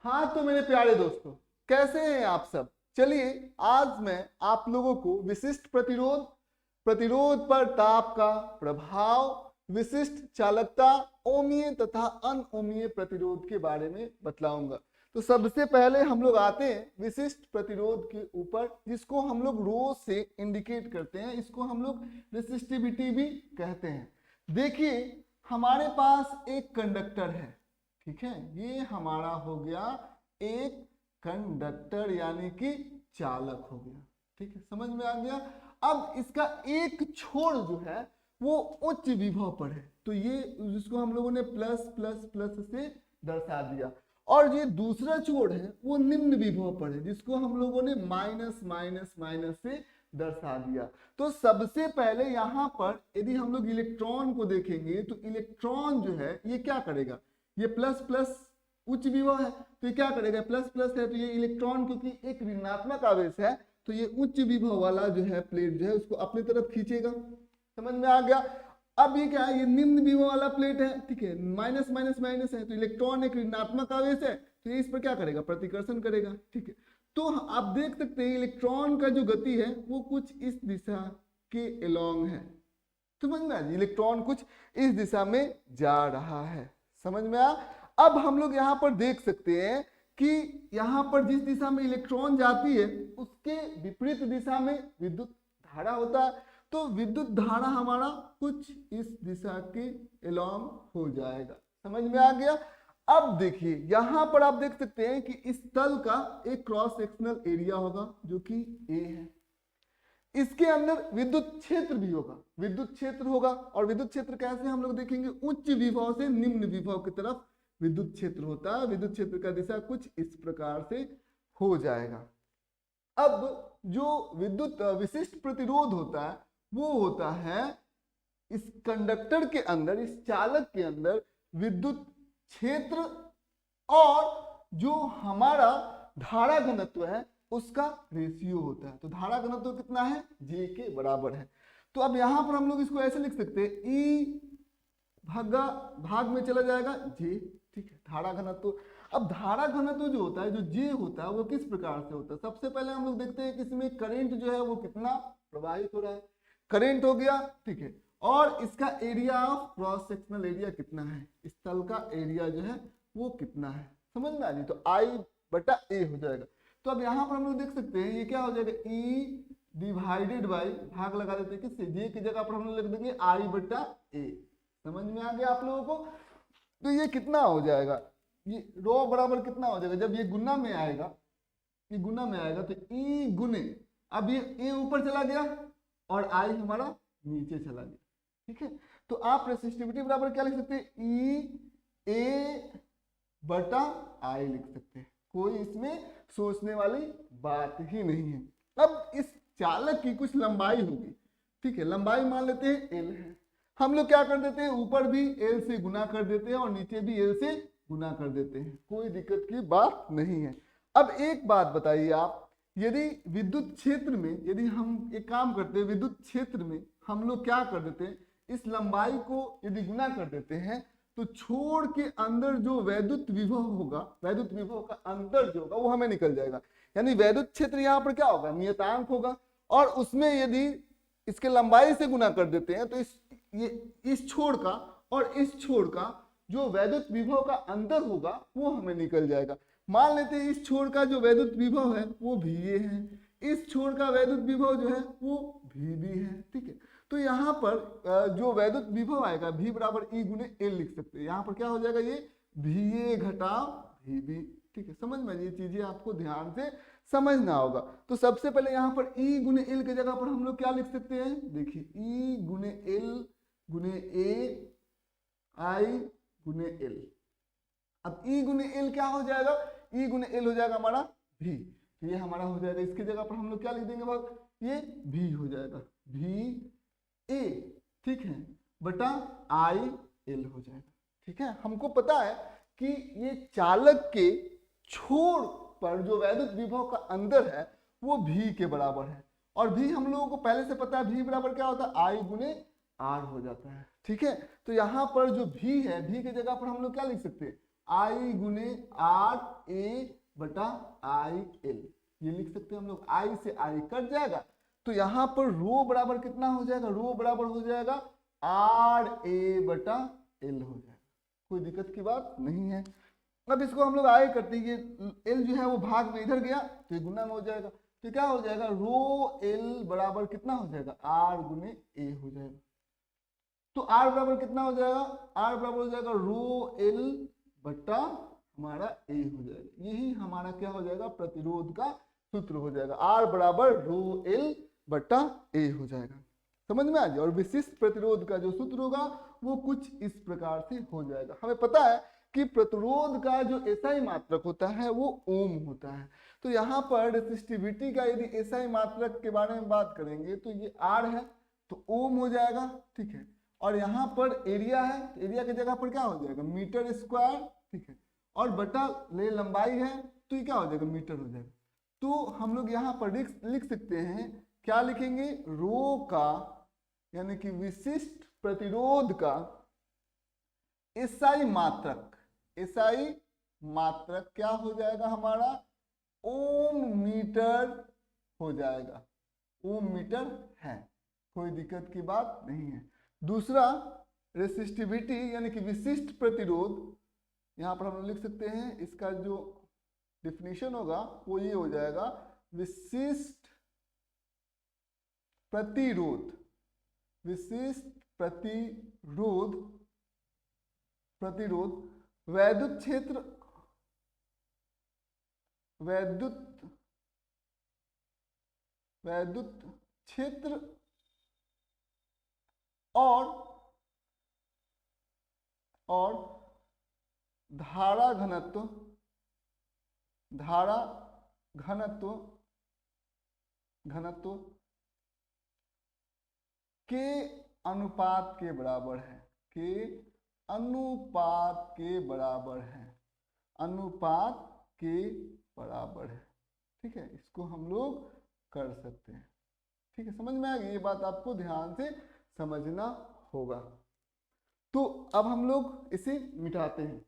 हाँ तो मेरे प्यारे दोस्तों, कैसे हैं आप सब। चलिए आज मैं आप लोगों को विशिष्ट प्रतिरोध, प्रतिरोध पर ताप का प्रभाव, विशिष्ट चालकता, ओमीय तथा अनओमीय प्रतिरोध के बारे में बतलाऊंगा। तो सबसे पहले हम लोग आते हैं विशिष्ट प्रतिरोध के ऊपर, जिसको हम लोग रो से इंडिकेट करते हैं। इसको हम लोग रेसिस्टिविटी भी कहते हैं। देखिए हमारे पास एक कंडक्टर है, ठीक है, ये हमारा हो गया एक कंडक्टर यानी कि चालक हो गया। ठीक है, समझ में आ गया। अब इसका एक छोर जो है वो उच्च विभव पर है, तो ये जिसको हम लोगों ने प्लस प्लस प्लस से दर्शा दिया, और ये दूसरा छोर है वो निम्न विभव पर है, जिसको हम लोगों ने माइनस माइनस माइनस से दर्शा दिया। तो सबसे पहले यहाँ पर यदि हम लोग इलेक्ट्रॉन को देखेंगे तो इलेक्ट्रॉन जो है ये क्या करेगा, ये प्लस प्लस उच्च विभव है तो ये क्या करेगा, प्लस प्लस है तो ये इलेक्ट्रॉन क्योंकि एक ऋणात्मक आवेश है तो ये उच्च विभव वाला जो है प्लेट जो है उसको अपनी तरफ खींचेगा। समझ में आ गया। अब ये क्या है, ये निम्न विभव वाला प्लेट है, ठीक है, माइनस माइनस माइनस है तो इलेक्ट्रॉन एक ऋणात्मक आवेश है तो ये इस पर क्या करेगा, प्रतिकर्षण करेगा। ठीक है, तो आप देख सकते हैं इलेक्ट्रॉन का जो गति है वो कुछ इस दिशा के अलोंग है। समझ में आ, इलेक्ट्रॉन कुछ इस दिशा में जा रहा है। समझ में आ। अब हम लोग यहाँ पर देख सकते हैं कि यहाँ पर जिस दिशा में इलेक्ट्रॉन जाती है उसके विपरीत दिशा में विद्युत धारा होता है, तो विद्युत धारा हमारा कुछ इस दिशा के अलोंग हो जाएगा। समझ में आ गया। अब देखिए यहाँ पर आप देख सकते हैं कि इस तल का एक क्रॉस सेक्शनल एरिया होगा जो कि ए है। इसके अंदर विद्युत क्षेत्र भी होगा, विद्युत क्षेत्र होगा, और विद्युत क्षेत्र कैसे हम लोग देखेंगे, उच्च विभव से निम्न विभव की तरफ विद्युत क्षेत्र होता है। विद्युत क्षेत्र का दिशा कुछ इस प्रकार से हो जाएगा। अब जो विद्युत विशिष्ट प्रतिरोध होता है वो होता है इस कंडक्टर के अंदर, इस चालक के अंदर विद्युत क्षेत्र और जो हमारा धारा घनत्व है उसका रेशियो होता है। तो धारा घनत्व कितना है, जे के बराबर है। तो अब यहां पर हम लोग इसको ऐसे लिख सकते हैं, ई भागा भाग में चला जाएगा जे, ठीक है, धारा घनत्व। अब धारा घनत्व जो होता है, जो जे होता है, वो किस प्रकार से होता है। सबसे पहले हम लोग देखते हैं कि इसमें करंट जो है वो कितना प्रवाहित हो रहा है। करंट हो गया, ठीक है, और इसका area of cross sectional area कितना है, इस तल का एरिया जो है वो कितना है। समझ में आ गई। तो आई बटा ए हो जाएगा। तो अब यहाँ पर हम लोग देख सकते हैं ये क्या हो जाएगा, ई डिवाइडेड बाई, भाग लगा देते हैं किससे, जे की जगह पर हम लोग लिख देंगे आई बटा ए। समझ में आ गया आप लोगों को। तो ये कितना हो जाएगा, ये रो बराबर कितना हो जाएगा, जब ये गुना में आएगा, ये गुना में आएगा तो ई गुने, अब ये ए ऊपर चला गया और आई हमारा नीचे चला गया। ठीक है, तो आप रेसिस्टिविटी बराबर क्या लिख सकते हैं, ई ए बटा आई लिख सकते हैं। कोई इसमें सोचने वाली बात ही नहीं है। अब इस चालक की कुछ लंबाई होगी, ठीक है, लंबाई मान लेते हैं एल है। हम लोग क्या कर देते हैं, ऊपर भी एल से गुना कर देते हैं और नीचे भी एल से गुना कर देते हैं, कोई दिक्कत की बात नहीं है। अब एक बात बताइए आप, यदि विद्युत क्षेत्र में, यदि हम एक काम करते हैं, विद्युत क्षेत्र में हम लोग क्या कर देते हैं, इस लंबाई को यदि गुना कर देते हैं तो छोर के अंदर जो वैद्युत विभव होगा, वैद्युत विभव का अंतर जो होगा वो हमें निकल जाएगा। यानी वैद्युत क्षेत्र यहाँ पर क्या होगा, नियतांक होगा, और उसमें यदि इसके लंबाई से गुना कर देते हैं तो इस छोर का और इस छोर का जो वैद्युत विभव का अंतर होगा वो हमें निकल जाएगा। मान लेते हैं इस छोर का जो वैद्युत विभव है वो VA है, इस छोर का वैद्युत विभव जो है वो VB है। ठीक है, तो यहाँ पर जो वैद्युत विभव आएगा V बराबर E गुने L लिख सकते हैं। यहाँ पर क्या हो जाएगा, ये VA घटाव VB। ठीक है, समझ में, ये चीजें आपको ध्यान से समझना होगा। तो सबसे पहले यहाँ पर E गुने L की जगह पर हम लोग क्या लिख सकते हैं, देखिए E गुने L गुने A I गुने L। अब E गुने L क्या हो जाएगा, E गुने L हो जाएगा हमारा V, तो ये हमारा हो जाएगा, इसकी जगह पर हम लोग क्या लिख देंगे भाग, ये V हो जाएगा, VA, ठीक है, बटा IL हो जाएगा। ठीक है, हमको पता है कि ये चालक के छोर पर जो वैद्युत विभव का अंतर है वो V के बराबर है, और V हम लोगों को पहले से पता है, V बराबर क्या होता है, I गुने R हो जाता है। ठीक है, तो यहाँ पर जो V है, V की जगह पर हम लोग क्या लिख सकते हैं, आई गुने आर ए बटा आई एल, ये लिख सकते हैं हम लोग। आई से आई कट जाएगा तो यहाँ पर रो बराबर कितना हो जाएगा, रो बराबर हो जाएगा आर ए बटा एल हो जाएगा, कोई दिक्कत की बात नहीं है। अब इसको हम लोग आगे करते हैं, ये एल जो है वो भाग में इधर गया तो ये गुना में हो जाएगा, तो क्या हो जाएगा रो एल बराबर कितना हो जाएगा आर गुने ए हो जाएगा। तो आर बराबर कितना हो जाएगा, आर बराबर हो जाएगा रो एल बटा हमारा ए हो जाएगा, यही हमारा क्या हो जाएगा प्रतिरोध का सूत्र हो जाएगा, आर बराबर रो एल बटा ए हो जाएगा। समझ में आ जाए। और विशिष्ट प्रतिरोध का जो सूत्र होगा वो कुछ इस प्रकार से हो जाएगा। हमें पता है कि प्रतिरोध का जो एसआई मात्रक होता है वो ओम होता है, तो यहाँ पर रेसिस्टिविटी का यदि एसआई मात्रक के बारे में बात करेंगे तो ये आर है तो ओम हो जाएगा, ठीक है। और यहाँ पर एरिया है तो एरिया की जगह पर क्या हो जाएगा मीटर स्क्वायर, ठीक है। और बटा ले लंबाई है तो ये क्या हो जाएगा मीटर हो जाएगा। तो हम लोग यहाँ पर लिख सकते हैं, क्या लिखेंगे, रो का यानी कि विशिष्ट प्रतिरोध का एसआई मात्रक, एसआई मात्रक क्या हो जाएगा हमारा ओम मीटर हो जाएगा, ओम मीटर है, कोई दिक्कत की बात नहीं है। दूसरा रेसिस्टिविटी यानी कि विशिष्ट प्रतिरोध, यहाँ पर हम लिख सकते हैं, इसका जो डिफिनीशन होगा वो ये हो जाएगा विशिष्ट प्रतिरोध, विशिष्ट प्रतिरोध, प्रतिरोध वैद्युत क्षेत्र, वैद्युत क्षेत्र और धारा घनत्व, धारा घनत्व के अनुपात के बराबर है, के अनुपात के बराबर है, अनुपात के बराबर है, ठीक है। इसको हम लोग कर सकते हैं, ठीक है। समझ में आ गई, ये बात आपको ध्यान से समझना होगा। तो अब हम लोग इसे मिटाते हैं।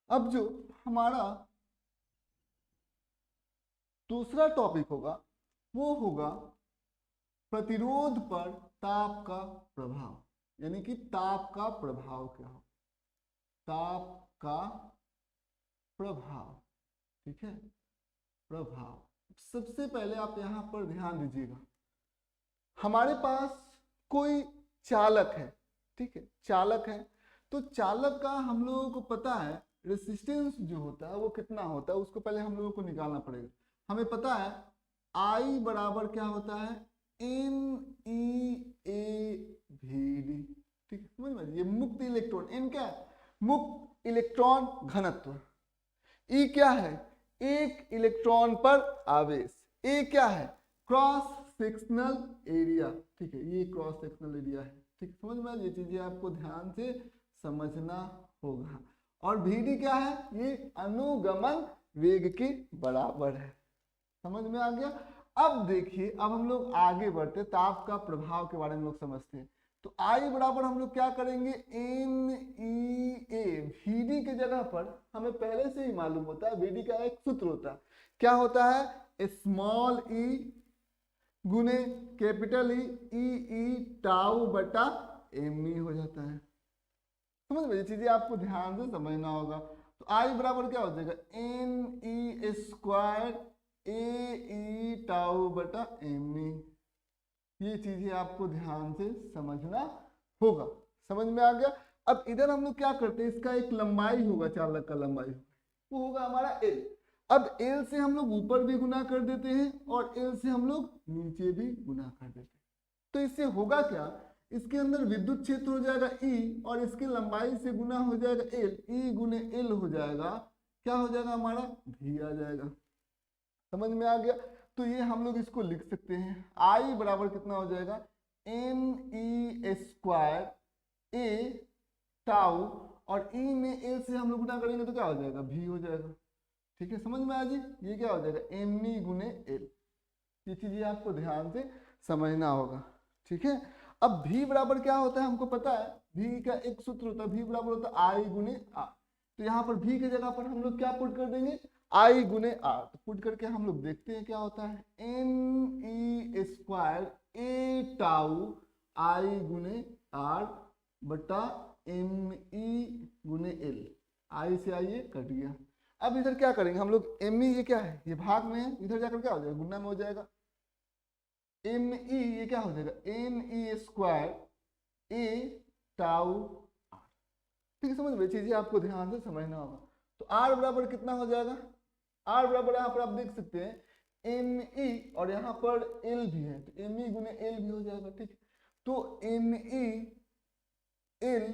अब जो हमारा दूसरा टॉपिक होगा वो होगा प्रतिरोध पर ताप का प्रभाव, यानी कि ताप का प्रभाव क्या हो, ताप का प्रभाव, ठीक है, प्रभाव। सबसे पहले आप यहां पर ध्यान दीजिएगा, हमारे पास कोई चालक है, ठीक है, चालक है, तो चालक का हम लोगों को पता है रेसिस्टेंस जो होता है वो कितना होता है, उसको पहले हम लोगों को निकालना पड़ेगा। हमें पता है I बराबर क्या होता है NeA/Vd, ठीक है, समझ में। ये मुक्त इलेक्ट्रॉन, N क्या है मुक्त इलेक्ट्रॉन घनत्व, E क्या है एक इलेक्ट्रॉन पर आवेश, A क्या है क्रॉस सेक्शनल एरिया, ठीक है, ये क्रॉस सेक्शनल एरिया है, ठीक, समझ में। ये चीजें आपको ध्यान से समझना होगा। और Vd क्या है, ये अनुगमन वेग के बराबर है, समझ में आ गया। अब देखिए, अब हम लोग आगे बढ़ते ताप का प्रभाव के बारे में लोग समझते हैं। तो I बराबर हम लोग क्या करेंगे NeA, Vd के जगह पर हमें पहले से ही मालूम होता है Vd का एक सूत्र होता है, क्या होता है स्मॉल e गुने कैपिटल ई टाउ बटा me हो जाता है, समझ में। ये चीजें आपको ध्यान से समझना होगा। तो I बराबर क्या हो जाएगा NE स्क्वायर AE टाउ बटा me, ये चीजें आपको ध्यान से समझना होगा, समझ में आ गया। अब इधर हम लोग क्या करते हैं, इसका एक लंबाई होगा, चालक का लंबाई वो होगा हमारा L। अब L से हम लोग ऊपर भी गुना कर देते हैं और L से हम लोग नीचे भी गुना कर देते हैं। तो इससे होगा क्या, इसके अंदर विद्युत क्षेत्र हो जाएगा E और इसकी लंबाई से गुना हो जाएगा L, E गुने L हो जाएगा, क्या हो जाएगा हमारा V आ जाएगा, समझ में आ गया। तो ये हम लोग इसको लिख सकते हैं, आई बराबर कितना हो जाएगा, NE² A टाउ, और ई में एल से हम लोग गुना करेंगे तो क्या हो जाएगा, भी हो जाएगा। ठीक है, समझ में आ जी, ये क्या हो जाएगा, ME गुने एल। ये चीज आपको ध्यान से समझना होगा। ठीक है, अब भी बराबर क्या होता है हमको पता है, भी का एक सूत्र होता है, भी बराबर होता है आई गुने आर। तो यहाँ पर भी की जगह पर हम लोग क्या पुट कर देंगे, आई गुने आर। तो पुट करके हम लोग देखते हैं क्या होता है, NE² A टाउ आई गुने आर बटा ME गुने एल। आई से आई ये कट गया। अब इधर क्या करेंगे हम लोग, ME ये क्या है, ये भाग में है, इधर जाकर क्या हो जाएगा, गुना में हो जाएगा। ME ये क्या हो जाएगा, NE² A टाउ आर। ठीक है, समझ में, चीजें आपको ध्यान से समझना होगा। तो R बराबर कितना हो जाएगा, R बराबर यहाँ पर आप देख सकते हैं ME, और यहाँ पर L भी है, तो ME गुने L भी हो जाएगा। ठीक है, तो ME L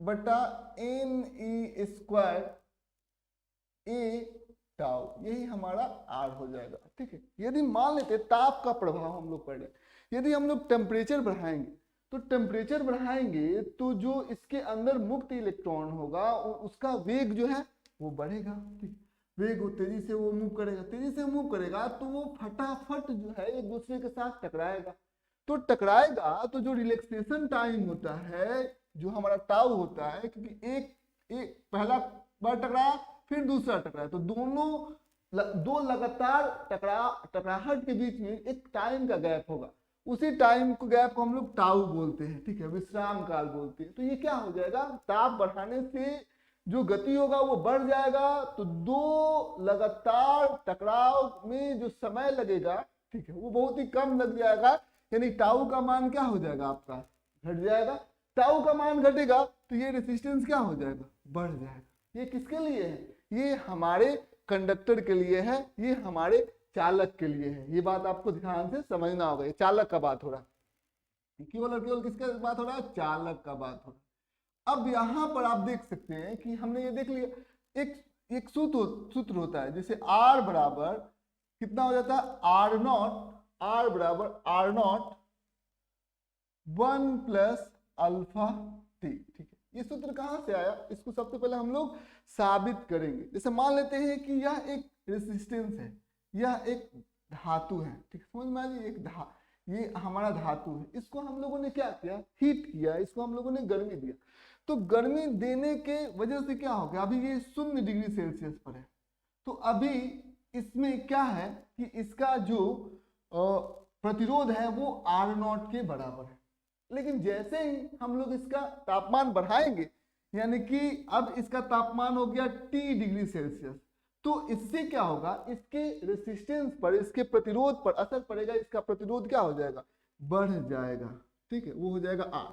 बटा NE² A टाउ, यही हमारा R हो जाएगा। ठीक है, यदि मान लेते ताप का प्रभाव हम लोग पढ़ रहे, यदि हम लोग टेम्परेचर बढ़ाएंगे, तो टेम्परेचर बढ़ाएंगे तो जो इसके अंदर मुक्त इलेक्ट्रॉन होगा उसका वेग जो है वो बढ़ेगा। ठीक, वेग वो तेजी से वो मूव करेगा, तेजी से मूव करेगा तो वो फटाफट जो है एक दूसरे के साथ टकराएगा। तो टकराएगा तो जो रिलैक्सेशन टाइम होता है, जो हमारा टाउ होता है, क्योंकि एक पहला बार टकराया फिर दूसरा टकराया, तो दो लगातार टकराहट के बीच में एक टाइम का गैप होगा, उसी टाइम को गैप को हम लोग टाउ बोलते हैं। ठीक है, विश्राम काल बोलते हैं। तो ये क्या हो जाएगा, ताप बढ़ाने से जो गति होगा वो बढ़ जाएगा, तो दो लगातार टकराव में जो समय लगेगा, ठीक है, वो बहुत ही कम लग जाएगा। यानी टाउ का मान क्या हो जाएगा, आपका घट जाएगा। टाउ का मान घटेगा तो ये रेजिस्टेंस क्या हो जाएगा, बढ़ जाएगा। ये किसके लिए है, ये हमारे कंडक्टर के लिए है, ये हमारे चालक के लिए है। ये बात आपको ध्यान से समझना होगा, ये चालक का बात हो रहा है, केवल और केवल किसका बात हो रहा है, चालक का बात हो रहा है। अब यहाँ पर आप देख सकते हैं कि हमने ये देख लिया, एक सूत्र होता है, जैसे R बराबर कितना हो जाता है, R बराबर R0 1 प्लस अल्फा टी। ठीक है, ये सूत्र कहाँ से आया, इसको सबसे पहले हम लोग साबित करेंगे। जैसे मान लेते हैं कि यह एक रेसिस्टेंस है, यह एक धातु है। ठीक, समझ में आ रही, ये हमारा धातु है, इसको हम लोगों ने क्या किया, हीट किया, इसको हम लोगों ने गर्मी दिया। तो गर्मी देने के वजह से क्या हो गया, अभी ये 0 डिग्री सेल्सियस पर है, तो अभी इसमें क्या है कि इसका जो प्रतिरोध है वो R0 के बराबर है। लेकिन जैसे ही हम लोग इसका तापमान बढ़ाएंगे, यानी कि अब इसका तापमान हो गया T डिग्री सेल्सियस, तो इससे क्या होगा, इसके रेसिस्टेंस पर, इसके प्रतिरोध पर असर पड़ेगा, इसका प्रतिरोध क्या हो जाएगा, बढ़ जाएगा। ठीक है, वो हो जाएगा R।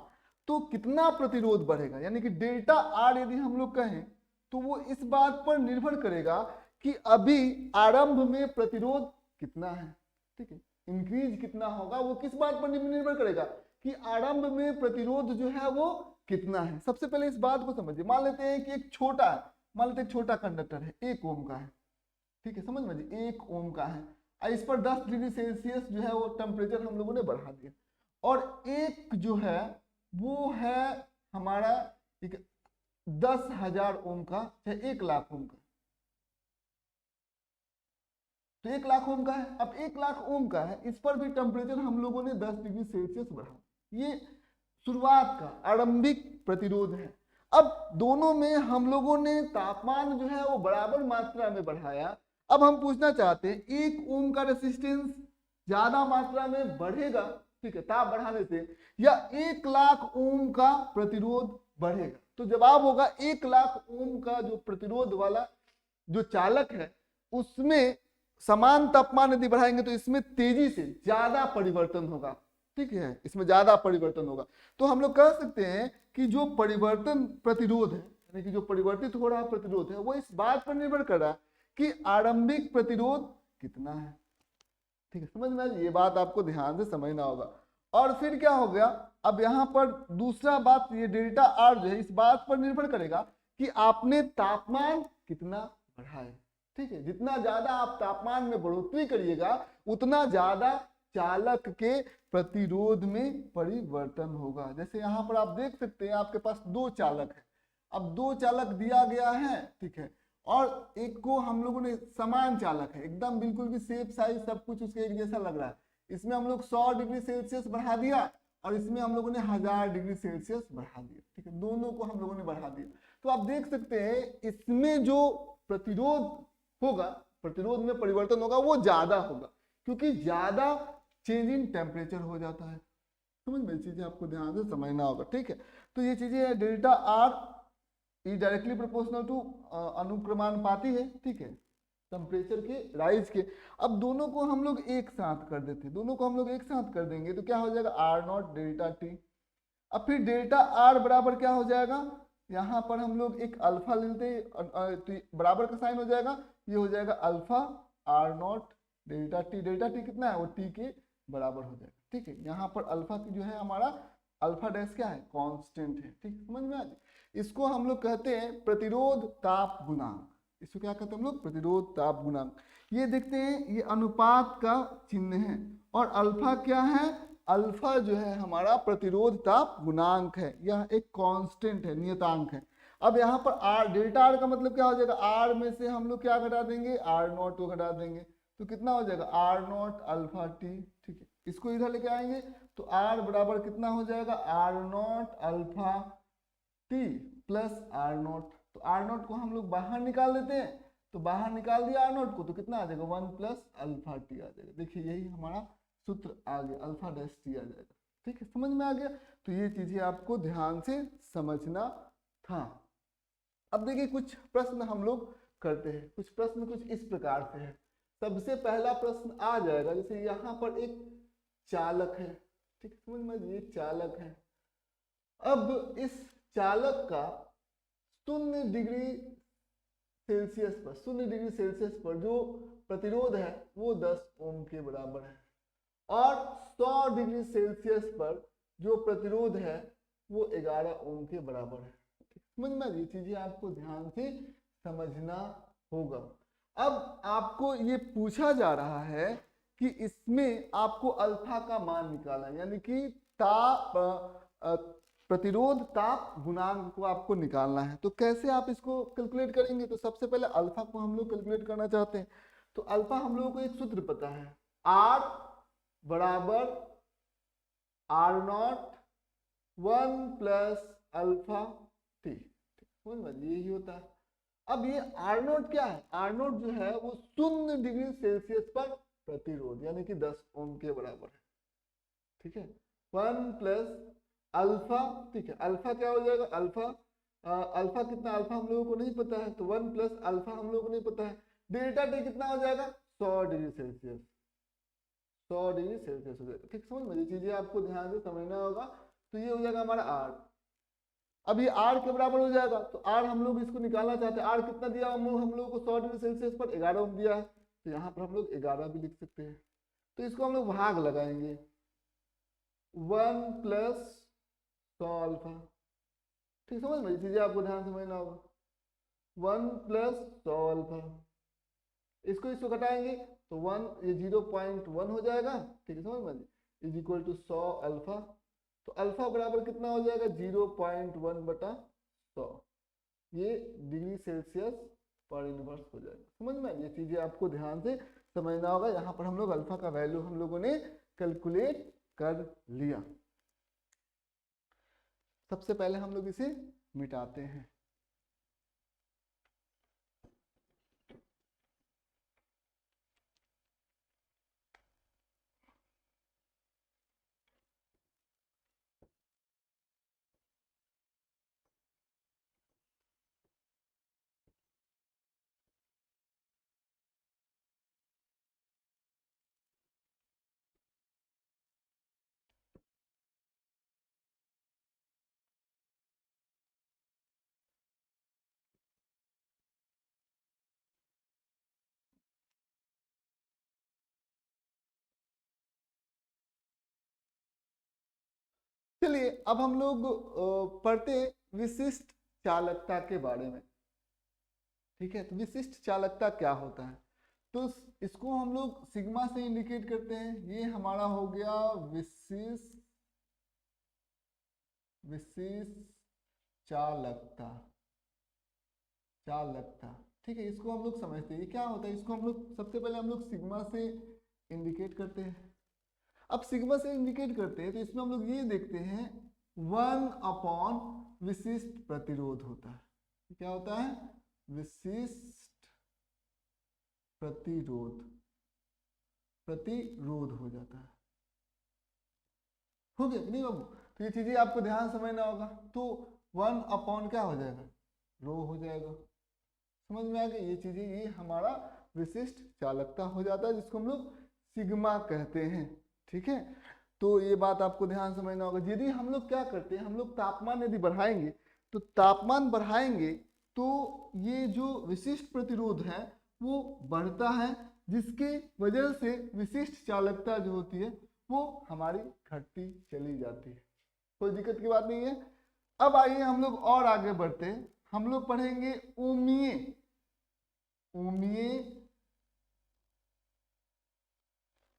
तो कितना प्रतिरोध बढ़ेगा, यानी कि डेल्टा R यदि हम लोग कहें तो वो इस बात पर निर्भर करेगा कि अभी आरंभ में प्रतिरोध कितना है। ठीक है, इंक्रीज कितना होगा, वो किस बात पर निर्भर करेगा कि आरंभ में प्रतिरोध जो है वो कितना है। सबसे पहले इस बात को समझिए, मान लेते हैं कि एक छोटा है, मान लेते हैं छोटा कंडक्टर है, 1 ओम का है। ठीक है, समझ में, 1 ओम का है, और इस पर 10 डिग्री सेल्सियस जो है वो टेम्परेचर हम लोगों ने बढ़ा दिया, और एक जो है वो है हमारा 10,000 ओम का, चाहे 1 लाख ओम का, तो 1 लाख ओम का है। अब 1 लाख ओम का है, इस पर भी टेम्परेचर हम लोगों ने 10 डिग्री सेल्सियस बढ़ा। ये शुरुआत का आरंभिक प्रतिरोध है। अब दोनों में हम लोगों ने तापमान जो है वो बराबर मात्रा में बढ़ाया। अब हम पूछना चाहते हैं, 1 ओम का रेसिस्टेंस ज्यादा मात्रा में बढ़ेगा, ठीक है, ताप बढ़ाने से, या 1 लाख ओम का प्रतिरोध बढ़ेगा। तो जवाब होगा 1 लाख ओम का जो प्रतिरोध वाला जो चालक है, उसमें समान तापमान यदि बढ़ाएंगे तो इसमें तेजी से ज्यादा परिवर्तन होगा। ठीक है, इसमें ज्यादा परिवर्तन होगा। तो हम लोग कह सकते हैं कि जो परिवर्तन प्रतिरोध है, यानी कि जो परिवर्तित हो रहा प्रतिरोध है, वो इस बात पर निर्भर कर रहा है कि आरंभिक प्रतिरोध कितना है। ठीक है, समझ में आ, ये बात आपको ध्यान से समझना होगा। और फिर क्या हो गया, अब यहाँ पर दूसरा बात, ये डेल्टा आर जो है इस बात पर निर्भर करेगा कि आपने तापमान कितना बढ़ाया। ठीक है, जितना ज्यादा आप तापमान में बढ़ोतरी करिएगा उतना ज्यादा चालक के प्रतिरोध में परिवर्तन होगा। जैसे यहाँ पर आप देख सकते हैं आपके पास दो चालक है, अब दो चालक दिया गया है, ठीक है, और एक को हम लोगों ने समान चालक है, एकदम बिल्कुल भी शेप साइज सब कुछ उसके एक जैसा लग रहा है, इसमें हम लोग 100 डिग्री सेल्सियस बढ़ा दिया और इसमें हम लोगों ने 1000 डिग्री सेल्सियस बढ़ा दिया, ठीक है, दोनों को हम लोगों ने बढ़ा दिया। तो आप देख सकते हैं इसमें जो प्रतिरोध होगा, प्रतिरोध में परिवर्तन होगा वो ज्यादा होगा, क्योंकि ज्यादा चेंज इन टेम्परेचर हो जाता है। समझ में, चीजें आपको ध्यान से समझना होगा, ठीक है। तो ये चीजें delta r is directly proportional to अनुक्रमानुपाती है, ठीक है, टेम्परेचर के राइज के। अब दोनों को हम लोग एक साथ कर देते, दोनों को हम लोग एक साथ कर देंगे तो क्या हो जाएगा आर नॉट डेल्टा टी। अब फिर डेल्टा आर बराबर क्या हो जाएगा, यहाँ पर हम लोग एक अल्फा लेते हैं, बराबर का साइन हो जाएगा, ये हो जाएगा alpha R naught delta T. Delta T कितना है, वो टी के बराबर हो जाएगा, ठीक है। यहाँ पर अल्फा की जो है हमारा अल्फा डैश क्या है, कांस्टेंट है, ठीक, समझ में आ जाए। इसको हम लोग कहते हैं प्रतिरोध ताप गुणांक, इसको क्या कहते हैं हम लोग, प्रतिरोध ताप गुणांक। ये देखते हैं ये अनुपात का चिन्ह है और अल्फा क्या है, अल्फा जो है हमारा प्रतिरोध ताप गुणांक है, यह एक कांस्टेंट है, नियतांक है। अब यहाँ पर आर डेल्टा आर का मतलब क्या हो जाएगा, आर में से हम लोग क्या घटा देंगे, आर नॉट को घटा देंगे, तो कितना हो जाएगा आर नॉट अल्फा टी, ठीक है। इसको इधर लेके आएंगे तो आर बराबर कितना हो जाएगा, R naught alpha T plus R naught. तो आर नॉट को हम लोग बाहर निकाल लेते हैं, तो बाहर निकाल दिया आर नॉट को तो कितना आ जाएगा 1 प्लस अल्फा टी आ जाएगा। देखिए यही हमारा सूत्र आ गया, अल्फा डैश टी आ जाएगा, ठीक है, समझ में आ गया। तो ये चीजें आपको ध्यान से समझना था। अब देखिए कुछ प्रश्न हम लोग करते हैं, कुछ प्रश्न कुछ इस प्रकार से है। सबसे पहला प्रश्न आ जाएगा, जैसे यहाँ पर एक चालक है, ठीक, समझ में, ये चालक है। अब इस चालक का 0 डिग्री सेल्सियस पर, 0 डिग्री सेल्सियस पर जो प्रतिरोध है वो 10 ओम के बराबर है और 100 डिग्री सेल्सियस पर जो प्रतिरोध है वो 11 ओम के बराबर है, समझ में। ये चीजें आपको ध्यान से समझना होगा। अब आपको ये पूछा जा रहा है कि इसमें आपको अल्फा का मान निकालना है, यानी कि प्रतिरोध ताप गुणांक को आपको निकालना है। तो कैसे आप इसको कैलकुलेट करेंगे, तो सबसे पहले अल्फा को हम लोग कैलकुलेट करना चाहते हैं। तो अल्फा हम लोगों को एक सूत्र पता है, आर बराबर R naught 1 plus alpha T, समझ में, यही होता है। अब ये आर नोट क्या है, आर नोट जो है वो 0 डिग्री सेल्सियस पर प्रतिरोध यानी कि 10 ओम के बराबर है, ठीक है। 1 प्लस अल्फा, ठीक है, अल्फा क्या हो जाएगा, अल्फा अल्फा कितना, अल्फा हम लोगों को नहीं पता है, तो 1 प्लस अल्फा हम लोगों को नहीं पता है। डेल्टा टी कितना हो जाएगा 100 डिग्री सेल्सियस, 100 डिग्री सेल्सियस हो जाएगा, ठीक, समझ में। ये चीजें आपको ध्यान से समझना होगा। तो ये हो जाएगा हमारा आर। अब ये आर के बराबर हो जाएगा, तो आर हम लोग इसको निकालना चाहते हैं, आर कितना दिया हम लोग को 100 डिग्री सेल्सियस पर 11 ओम दिया है, तो यहाँ पर हम लोग 11 भी लिख सकते हैं। तो इसको हम लोग भाग लगाएंगे, 1 प्लस 100 अल्फा, ठीक, समझ में, चीजें आपको ध्यान समझना होगा। 1 प्लस 100 अल्फा, इसको घटाएंगे तो 1 ये 0.1 हो जाएगा, ठीक है, समझ में, इज इक्वल टू 100 अल्फा। तो अल्फा बराबर कितना हो जाएगा 0.1 बटा 100, ये डिग्री सेल्सियस पर इनवर्स हो जाएगा, समझ में। ये चीजें आपको ध्यान से समझना होगा। यहाँ पर हम लोग अल्फा का वैल्यू हम लोगों ने कैलकुलेट कर लिया। सबसे पहले हम लोग इसे मिटाते हैं। चलिए अब हम लोग पढ़ते विशिष्ट चालकता के बारे में। ठीक है, तो विशिष्ट चालकता क्या होता है, तो इसको हम लोग सिग्मा से इंडिकेट करते हैं। ये हमारा हो गया विशिष्ट चालकता, चालकता। ठीक है, इसको हम लोग समझते हैं ये क्या होता है। इसको हम लोग सबसे पहले हम लोग सिग्मा से इंडिकेट करते हैं। अब सिग्मा से इंडिकेट करते हैं तो इसमें हम लोग ये देखते हैं 1 विशिष्ट प्रतिरोध होता है। क्या होता है, विशिष्ट प्रतिरोध, प्रतिरोध हो जाता है। हो गया नहीं बाबू, तो ये चीजें आपको ध्यान समझना होगा। तो 1 क्या हो जाएगा, रो हो जाएगा। समझ में आ गया, ये चीजें, ये हमारा विशिष्ट चालकता हो जाता है जिसको हम लोग सिग्मा कहते हैं। ठीक है, तो ये बात आपको ध्यान समझना होगा। यदि हम लोग क्या करते हैं, हम लोग तापमान यदि बढ़ाएंगे तो तापमान बढ़ाएंगे तो ये जो विशिष्ट प्रतिरोध है वो बढ़ता है, जिसके वजह से विशिष्ट चालकता जो होती है वो हमारी घटती चली जाती है। कोई दिक्कत की बात नहीं है। अब आइए हम लोग और आगे बढ़ते हैं, हम लोग पढ़ेंगे ओमीय, ओमीय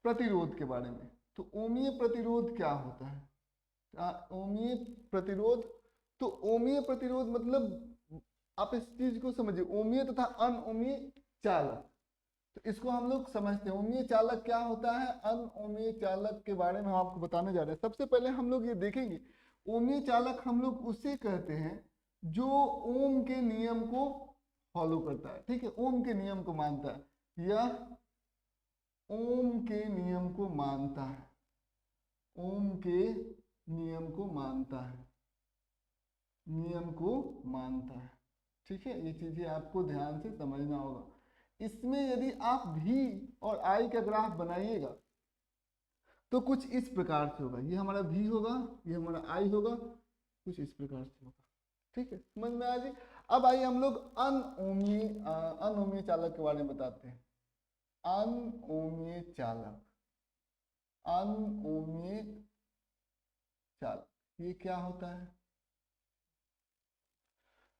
प्रतिरोध के बारे में। तो ओमीय प्रतिरोध क्या होता है, ओमीय प्रतिरोध, तो ओमीय प्रतिरोध मतलब आप इस चीज को समझिए, ओमीय तथा अनओमीय चालक। तो इसको हम लोग समझते हैं, ओमीय चालक क्या होता है, अनओमीय चालक के बारे में हम आपको बताने जा रहे हैं। सबसे पहले हम लोग ये देखेंगे, ओमीय चालक हम लोग उसे कहते हैं जो ओम के नियम को फॉलो करता है। ठीक है, ओम के नियम को मानता है, यह ओम के नियम को मानता है, ओम के नियम को मानता है, नियम को मानता है। ठीक है, ये चीजें आपको ध्यान से समझना होगा। इसमें यदि आप भी और आई का ग्राफ बनाइएगा तो कुछ इस प्रकार से होगा, ये हमारा भी होगा, ये हमारा आई होगा, कुछ इस प्रकार से होगा। ठीक है, समझ में आ गई। अब आइए हम लोग अनओमीय चालक के बारे में बताते हैं। अनओमीय चालक, अनओमीय चालक ये क्या होता है,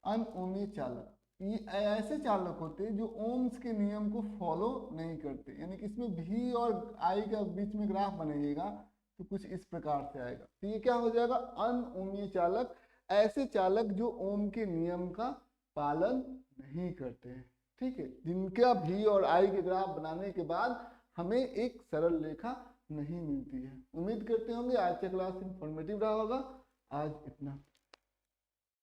अनओमीय चालक ये ऐसे चालक होते हैं जो ओम्स के नियम को फॉलो नहीं करते। यानी कि इसमें भी और आई का बीच में ग्राफ बनाइएगा तो कुछ इस प्रकार से आएगा। तो ये क्या हो जाएगा, अनओमीय चालक, ऐसे चालक जो ओम के नियम का पालन नहीं करते हैं। ठीक है, जिनका भी और आई के ग्राफ बनाने के बाद हमें एक सरल रेखा नहीं मिलती है। उम्मीद करते होंगे आज का क्लास इंफॉर्मेटिव रहा होगा। आज इतना।